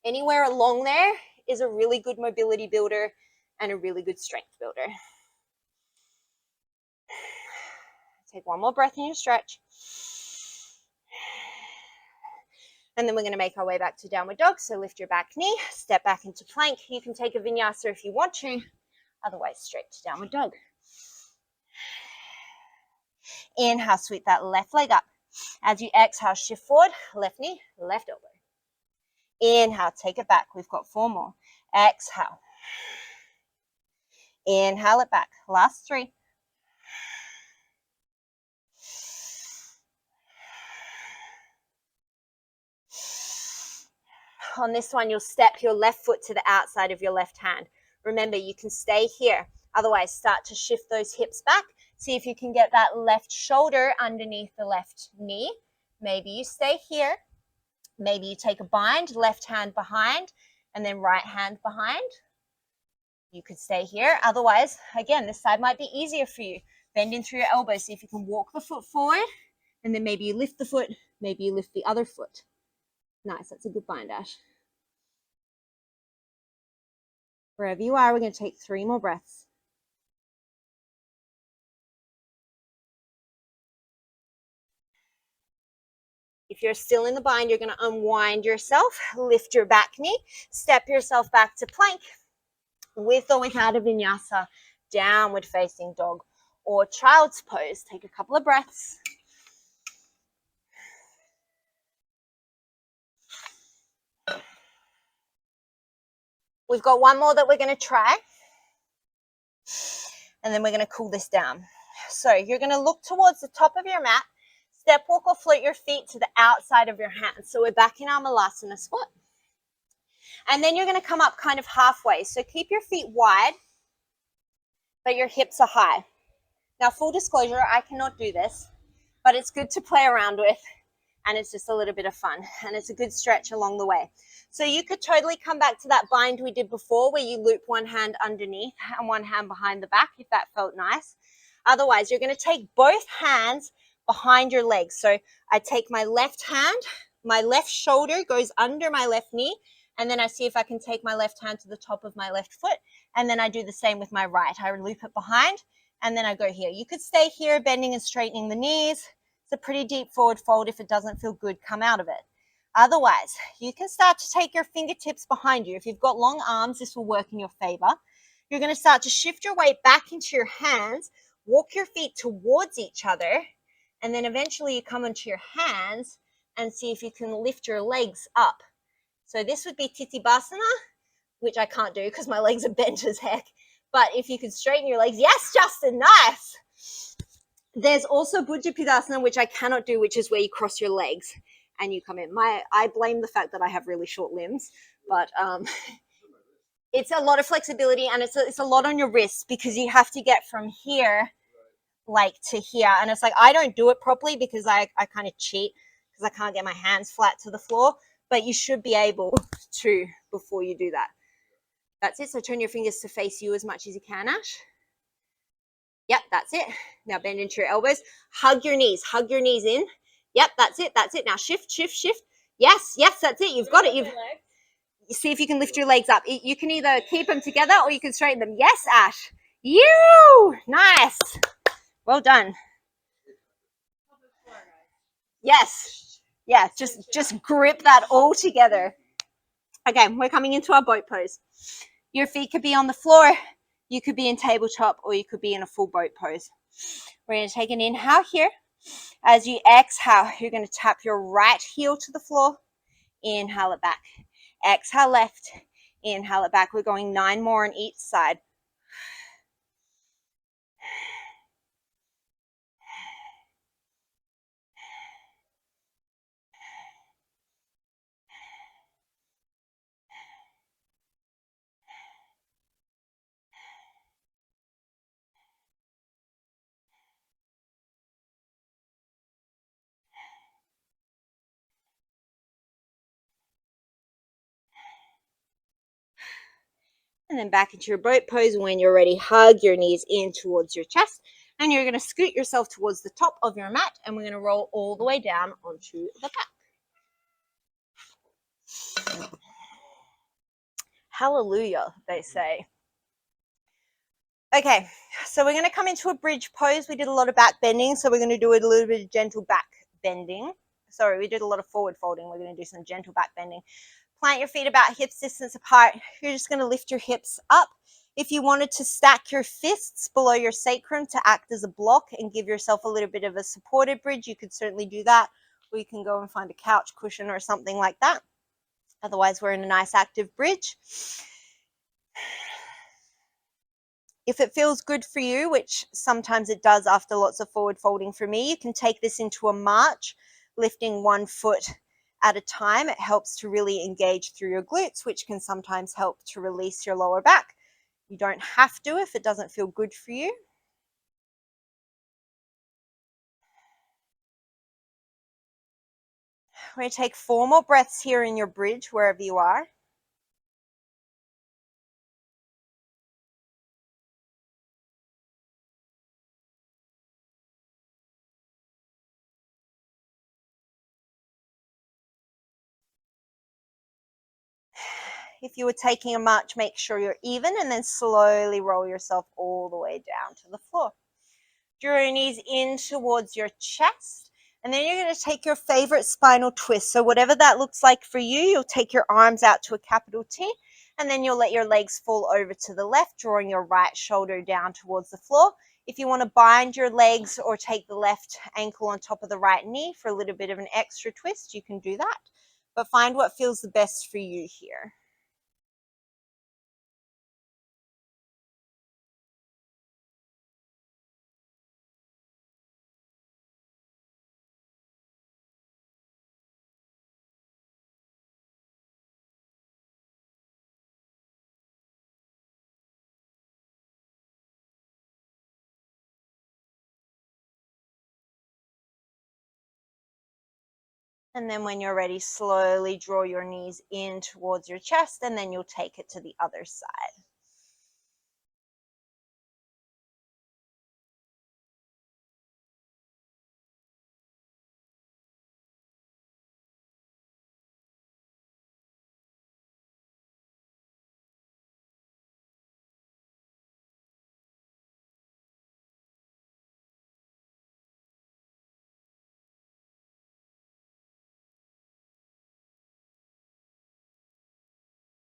Anywhere along there is a really good mobility builder and a really good strength builder. Take one more breath in your stretch. And then we're going to make our way back to downward dog. So lift your back knee, step back into plank. You can take a vinyasa if you want to, otherwise straight to downward dog. Inhale, sweep that left leg up. As you exhale, shift forward, left knee, left elbow. Inhale, take it back. We've got 4 more. Exhale. Inhale it back. Last 3. On this one, you'll step your left foot to the outside of your left hand. Remember, you can stay here. Otherwise, start to shift those hips back. See if you can get that left shoulder underneath the left knee. Maybe you stay here. Maybe you take a bind, left hand behind, and then right hand behind. You could stay here. Otherwise, again, this side might be easier for you. Bend in through your elbows. See if you can walk the foot forward, and then maybe you lift the foot. Maybe you lift the other foot. Nice. That's a good bind, Ash. Wherever you are, we're going to take 3 more breaths. If you're still in the bind, you're going to unwind yourself, lift your back knee, step yourself back to plank with or without a vinyasa, downward facing dog or child's pose. Take a couple of breaths. We've got one more that we're going to try, and then we're going to cool this down. So you're going to look towards the top of your mat, step, walk, or float your feet to the outside of your hands. So we're back in our malasana squat. And then you're going to come up kind of halfway. So keep your feet wide, but your hips are high. Now, full disclosure, I cannot do this, but it's good to play around with, and it's just a little bit of fun, and it's a good stretch along the way. So you could totally come back to that bind we did before where you loop one hand underneath and one hand behind the back if that felt nice. Otherwise, you're going to take both hands behind your legs. So I take my left hand, my left shoulder goes under my left knee, and then I see if I can take my left hand to the top of my left foot, and then I do the same with my right. I loop it behind, and then I go here. You could stay here, bending and straightening the knees. It's a pretty deep forward fold. If it doesn't feel good, come out of it. Otherwise, you can start to take your fingertips behind you. If you've got long arms, this will work in your favor. You're going to start to shift your weight back into your hands, walk your feet towards each other, and then eventually you come onto your hands and see if you can lift your legs up. So this would be Titibhasana, which I can't do because my legs are bent as heck. But if you could straighten your legs, yes, Justin, nice. There's also Bujapidasana, which I cannot do, which is where you cross your legs and you come in. I blame the fact that I have really short limbs, but it's a lot of flexibility, and it's a lot on your wrists because you have to get from here like to here. And it's like, I don't do it properly because I kind of cheat because I can't get my hands flat to the floor, but you should be able to before you do that. That's it. So turn your fingers to face you as much as you can, Ash. Yep, that's it. Now bend into your elbows. Hug your knees in. Yep, that's it. That's it. Now shift, shift, shift. Yes, yes, that's it. You've got it. You see if you can lift your legs up. You can either keep them together or you can straighten them. Yes, Ash. You. Nice. Well done. Yes. Yeah, just grip that all together. Okay, we're coming into our boat pose. Your feet could be on the floor, you could be in tabletop, or you could be in a full boat pose. We're going to take an inhale here. As you exhale, you're going to tap your right heel to the floor. Inhale it back. Exhale left. Inhale it back. We're going 9 more on each side. And then back into your boat pose. When you're ready, hug your knees in towards your chest. And you're going to scoot yourself towards the top of your mat. And we're going to roll all the way down onto the back. Hallelujah, they say. Okay, so we're going to come into a bridge pose. We did a lot of back bending, so we're going to do a little bit of gentle back bending. Sorry, we did a lot of forward folding. We're going to do some gentle back bending. Plant your feet about hips distance apart. You're just going to lift your hips up. If you wanted to stack your fists below your sacrum to act as a block and give yourself a little bit of a supported bridge, you could certainly do that. Or you can go and find a couch cushion or something like that. Otherwise, we're in a nice active bridge. If it feels good for you, which sometimes it does after lots of forward folding for me, you can take this into a march, lifting 1 foot at a time. It helps to really engage through your glutes, which can sometimes help to release your lower back. You don't have to if it doesn't feel good for you. We're going to take 4 more breaths here in your bridge, wherever you are. If you were taking a march, make sure you're even and then slowly roll yourself all the way down to the floor. Draw your knees in towards your chest. And then you're going to take your favorite spinal twist. So whatever that looks like for you, you'll take your arms out to a capital T. And then you'll let your legs fall over to the left, drawing your right shoulder down towards the floor. If you want to bind your legs or take the left ankle on top of the right knee for a little bit of an extra twist, you can do that. But find what feels the best for you here. And then when you're ready, slowly draw your knees in towards your chest, and then you'll take it to the other side.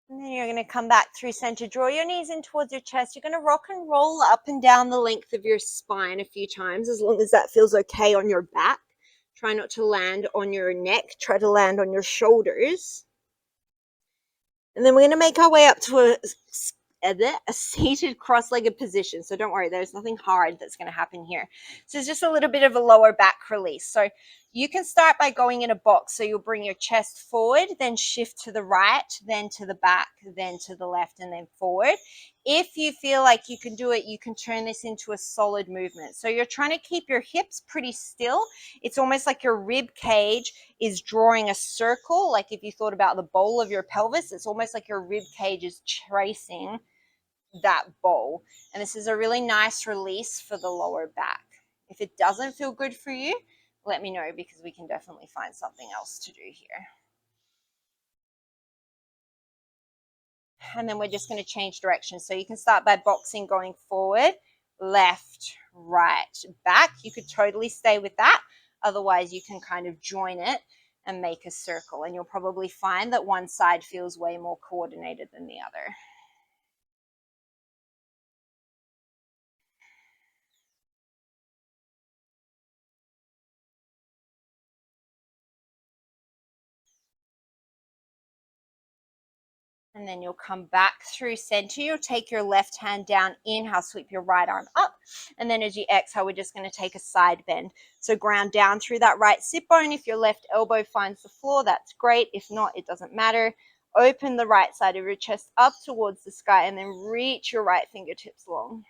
And then you're going to come back through center. Draw your knees in towards your chest. You're going to rock and roll up and down the length of your spine a few times, as long as that feels okay on your back. Try not to land on your neck. Try to land on your shoulders. And then we're going to make our way up to a seated cross-legged position. So don't worry, there's nothing hard that's going to happen here. So it's just a little bit of a lower back release. So you can start by going in a box. So you'll bring your chest forward, then shift to the right, then to the back, then to the left, and then forward. If you feel like you can do it, you can turn this into a solid movement. So you're trying to keep your hips pretty still. It's almost like your rib cage is drawing a circle. Like if you thought about the bowl of your pelvis, it's almost like your rib cage is tracing that bowl. And this is a really nice release for the lower back. If it doesn't feel good for you, let me know, because we can definitely find something else to do here. And then we're just going to change direction. So you can start by boxing, going forward, left, right, back. You could totally stay with that. Otherwise, you can kind of join it and make a circle. And you'll probably find that one side feels way more coordinated than the other. And then you'll come back through center. You'll take your left hand down, inhale, sweep your right arm up. And then as you exhale, we're just going to take a side bend. So ground down through that right sit bone. If your left elbow finds the floor, that's great. If not, it doesn't matter. Open the right side of your chest up towards the sky and then reach your right fingertips long.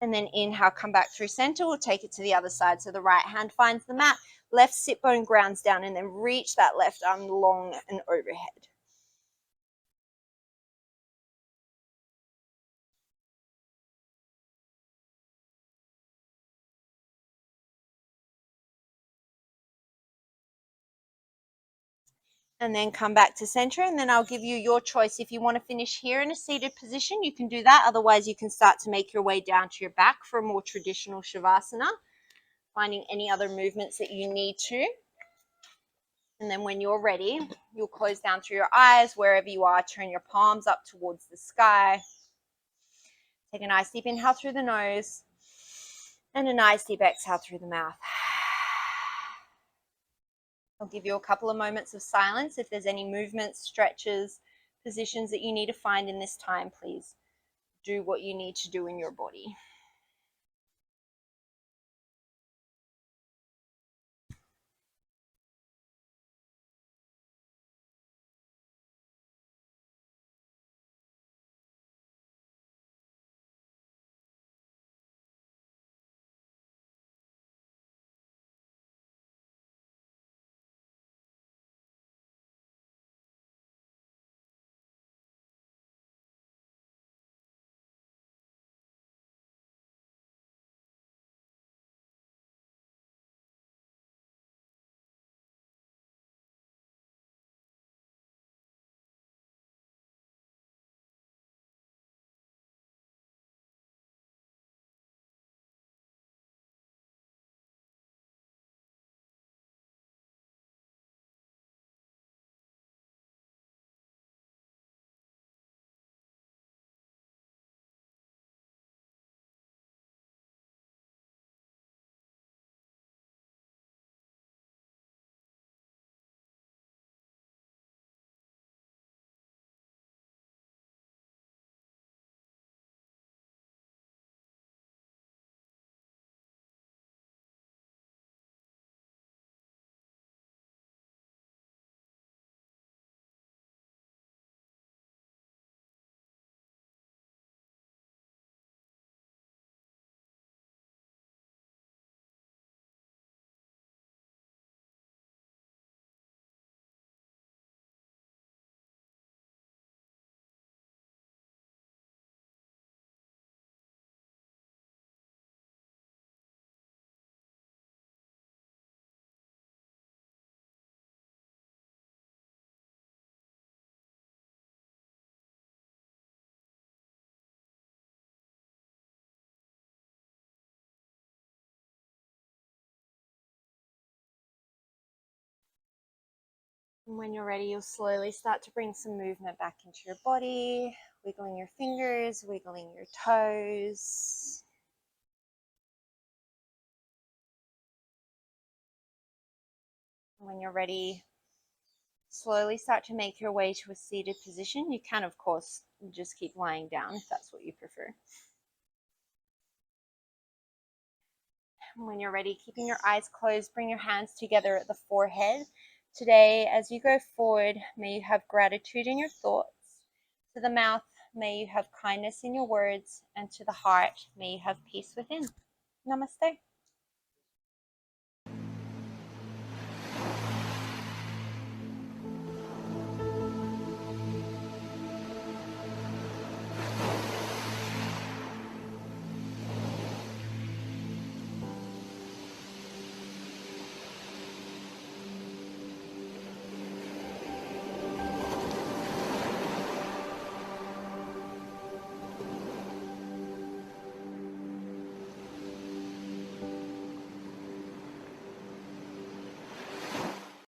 And then inhale, come back through center. We'll take it to the other side. So the right hand finds the mat, left sit bone grounds down, and then reach that left arm long and overhead. And then come back to center, and then I'll give you your choice. If you want to finish here in a seated position, you can do that. Otherwise, you can start to make your way down to your back for a more traditional Shavasana, finding any other movements that you need to. And then when you're ready, you'll close down through your eyes. Wherever you are, turn your palms up towards the sky. Take a nice deep inhale through the nose and a nice deep exhale through the mouth. I'll give you a couple of moments of silence. If there's any movements, stretches, positions that you need to find in this time, please do what you need to do in your body. And when you're ready, you'll slowly start to bring some movement back into your body, wiggling your fingers, wiggling your toes. When you're ready, slowly start to make your way to a seated position. You can, of course, just keep lying down if that's what you prefer. When you're ready, keeping your eyes closed, bring your hands together at the forehead. Today, as you go forward, may you have gratitude in your thoughts. To the mouth, may you have kindness in your words. And to the heart, may you have peace within. Namaste.